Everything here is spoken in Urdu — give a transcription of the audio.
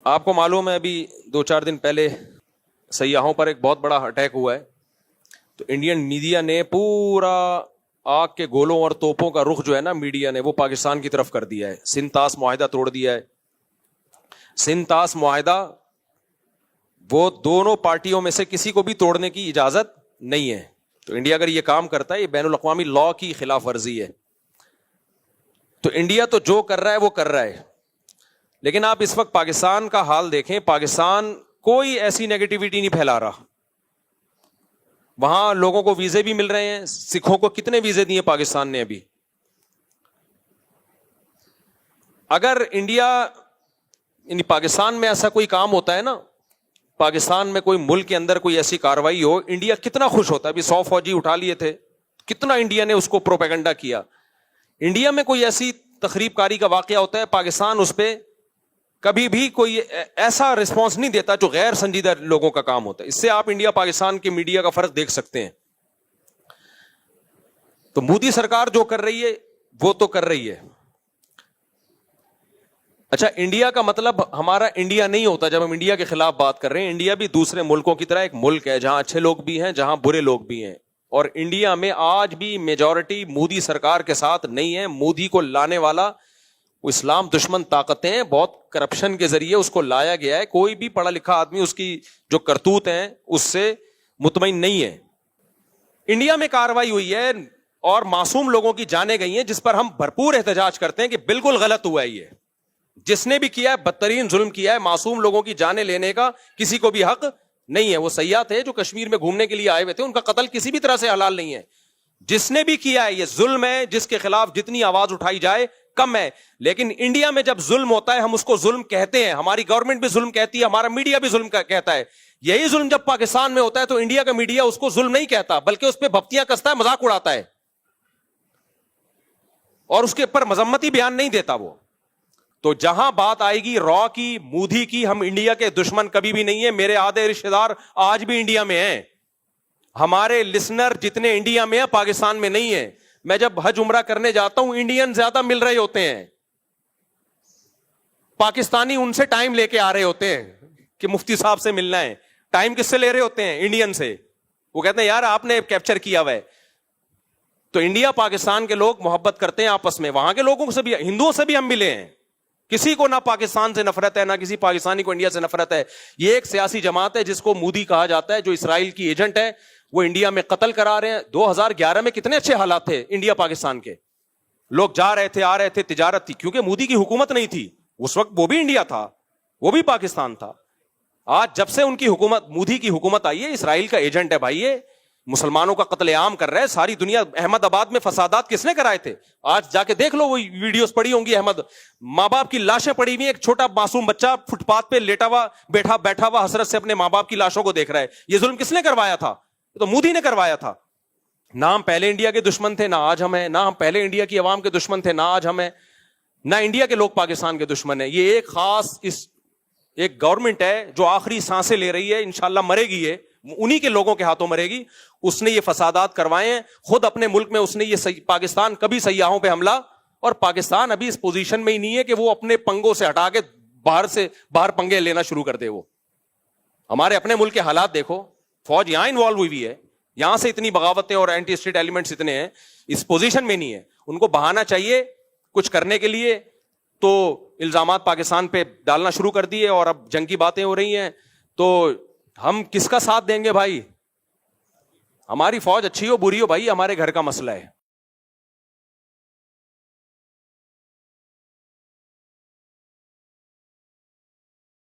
آپ کو معلوم ہے ابھی 2-4 دن پہلے سیاحوں پر ایک بہت بڑا اٹیک ہوا ہے، تو انڈین میڈیا نے پورا آگ کے گولوں اور توپوں کا رخ جو ہے نا میڈیا نے وہ پاکستان کی طرف کر دیا ہے. سنتاس معاہدہ توڑ دیا ہے. سنتاس معاہدہ وہ دونوں پارٹیوں میں سے کسی کو بھی توڑنے کی اجازت نہیں ہے. تو انڈیا اگر یہ کام کرتا ہے یہ بین الاقوامی لا کی خلاف ورزی ہے. تو انڈیا تو جو کر رہا ہے وہ کر رہا ہے، لیکن آپ اس وقت پاکستان کا حال دیکھیں. پاکستان کوئی ایسی نیگیٹیوٹی نہیں پھیلا رہا. وہاں لوگوں کو ویزے بھی مل رہے ہیں. سکھوں کو کتنے ویزے دیے پاکستان نے ابھی؟ اگر انڈیا یعنی پاکستان میں ایسا کوئی کام ہوتا ہے نا، پاکستان میں کوئی ملک کے اندر کوئی ایسی کاروائی ہو، انڈیا کتنا خوش ہوتا ہے. ابھی 100 فوجی اٹھا لیے تھے، کتنا انڈیا نے اس کو پروپیگنڈا کیا. انڈیا میں کوئی ایسی تخریب کاری کا واقعہ ہوتا ہے، پاکستان اس پہ کبھی بھی کوئی ایسا رسپانس نہیں دیتا جو غیر سنجیدہ لوگوں کا کام ہوتا ہے. اس سے آپ انڈیا پاکستان کے میڈیا کا فرق دیکھ سکتے ہیں. تو مودی سرکار جو کر رہی ہے وہ تو کر رہی ہے. اچھا، انڈیا کا مطلب ہمارا انڈیا نہیں ہوتا جب ہم انڈیا کے خلاف بات کر رہے ہیں. انڈیا بھی دوسرے ملکوں کی طرح ایک ملک ہے جہاں اچھے لوگ بھی ہیں، جہاں برے لوگ بھی ہیں. اور انڈیا میں آج بھی میجورٹی مودی سرکار کے ساتھ نہیں ہے. مودی کو لانے والا وہ اسلام دشمن طاقتیں، بہت کرپشن کے ذریعے اس کو لایا گیا ہے. کوئی بھی پڑھا لکھا آدمی اس کی جو کرتوت ہیں اس سے مطمئن نہیں ہے. انڈیا میں کاروائی ہوئی ہے اور معصوم لوگوں کی جانیں گئی ہیں، جس پر ہم بھرپور احتجاج کرتے ہیں کہ بالکل غلط ہوا ہے. یہ جس نے بھی کیا ہے بدترین ظلم کیا ہے. معصوم لوگوں کی جانیں لینے کا کسی کو بھی حق نہیں ہے. وہ سیاح تھے جو کشمیر میں گھومنے کے لیے آئے ہوئے تھے، ان کا قتل کسی بھی طرح سے حلال نہیں ہے. جس نے بھی کیا ہے یہ ظلم ہے. جس کے خلاف جتنی آواز اٹھائی جائے کم ہے. لیکن انڈیا میں جب ظلم ہوتا ہے ہم اس کو ظلم کہتے ہیں. ہماری گورنمنٹ بھی ظلم کہتی ہے، ہمارا میڈیا بھی ظلم کہتا ہے. یہی ظلم جب پاکستان میں ہوتا ہے تو انڈیا کا میڈیا اس کو ظلم نہیں کہتا، بلکہ اس پہ بھپتیاں کستا ہے، مذاق اڑاتا ہے اور اس کے اوپر مذمتی بیان نہیں دیتا وہ. تو جہاں بات آئے گی را کی، مودی کی، ہم انڈیا کے دشمن کبھی بھی نہیں ہیں. میرے آدھے رشتہ دار آج بھی انڈیا میں ہیں. ہمارے لسنر جتنے انڈیا میں ہیں پاکستان میں نہیں ہیں. میں جب حج عمرہ کرنے جاتا ہوں انڈین زیادہ مل رہے ہوتے ہیں. پاکستانی ان سے ٹائم لے کے آ رہے ہوتے ہیں کہ مفتی صاحب سے ملنا ہے. ٹائم کس سے لے رہے ہوتے ہیں؟ انڈین سے. وہ کہتے ہیں یار آپ نے کیپچر کیا ہوا ہے. تو انڈیا پاکستان کے لوگ محبت کرتے ہیں آپس میں. وہاں کے لوگوں سے بھی، ہندوؤں سے بھی ہم ملے ہیں. کسی کو نہ پاکستان سے نفرت ہے، نہ کسی پاکستانی کو انڈیا سے نفرت ہے. یہ ایک سیاسی جماعت ہے جس کو مودی کہا جاتا ہے، جو اسرائیل کی ایجنٹ ہے. وہ انڈیا میں قتل کرا رہے ہیں. 2011 میں کتنے اچھے حالات تھے انڈیا پاکستان کے. لوگ جا رہے تھے، آ رہے تھے، تجارت تھی، کیونکہ مودی کی حکومت نہیں تھی اس وقت. وہ بھی انڈیا تھا، وہ بھی پاکستان تھا. آج جب سے ان کی حکومت، مودی کی حکومت آئی ہے، اسرائیل کا ایجنٹ ہے بھائی. یہ مسلمانوں کا قتل عام کر رہا ہے. ساری دنیا، احمد آباد میں فسادات کس نے کرائے تھے؟ آج جا کے دیکھ لو، وہ ویڈیوز پڑی ہوں گی. احمد، ماں باپ کی لاشیں پڑی ہوئی، ایک چھوٹا معصوم بچہ فٹ پاتھ پہ لیٹا ہوا بیٹھا ہوا حسرت سے اپنے ماں باپ کی لاشوں کو دیکھ رہا ہے. یہ ظلم کس نے کروایا تھا؟ تو مودی نے کروایا تھا. نہ ہم پہلے انڈیا کے دشمن تھے، نہ آج ہم ہیں. نہ ہم پہلے انڈیا کی عوام کے دشمن تھے، نہ آج ہم ہیں. نہ انڈیا کے لوگ پاکستان کے دشمن ہیں. یہ ایک خاص ایک گورنمنٹ ہے جو آخری سانسیں لے رہی ہے، انشاءاللہ مرے گی. یہ انہی کے لوگوں کے ہاتھوں مرے گی. اس نے یہ فسادات کروائے ہیں خود اپنے ملک میں. اس نے یہ پاکستان کبھی سیاحوں پہ حملہ، اور پاکستان ابھی اس پوزیشن میں ہی نہیں ہے کہ وہ اپنے پنگوں سے ہٹا کے باہر پنگے لینا شروع کر دے. وہ ہمارے اپنے ملک کے حالات دیکھو. فوج یہاں انوالو ہوئی ہے، یہاں سے اتنی بغاوتیں اور اینٹی اسٹیٹ ایلیمنٹس اتنے ہیں، اس پوزیشن میں نہیں ہے. ان کو بہانا چاہیے کچھ کرنے کے لیے، تو الزامات پاکستان پہ ڈالنا شروع کر دیے اور اب جنگ کی باتیں ہو رہی ہیں. تو ہم کس کا ساتھ دیں گے بھائی؟ ہماری فوج اچھی ہو بری ہو بھائی، ہمارے گھر کا مسئلہ ہے.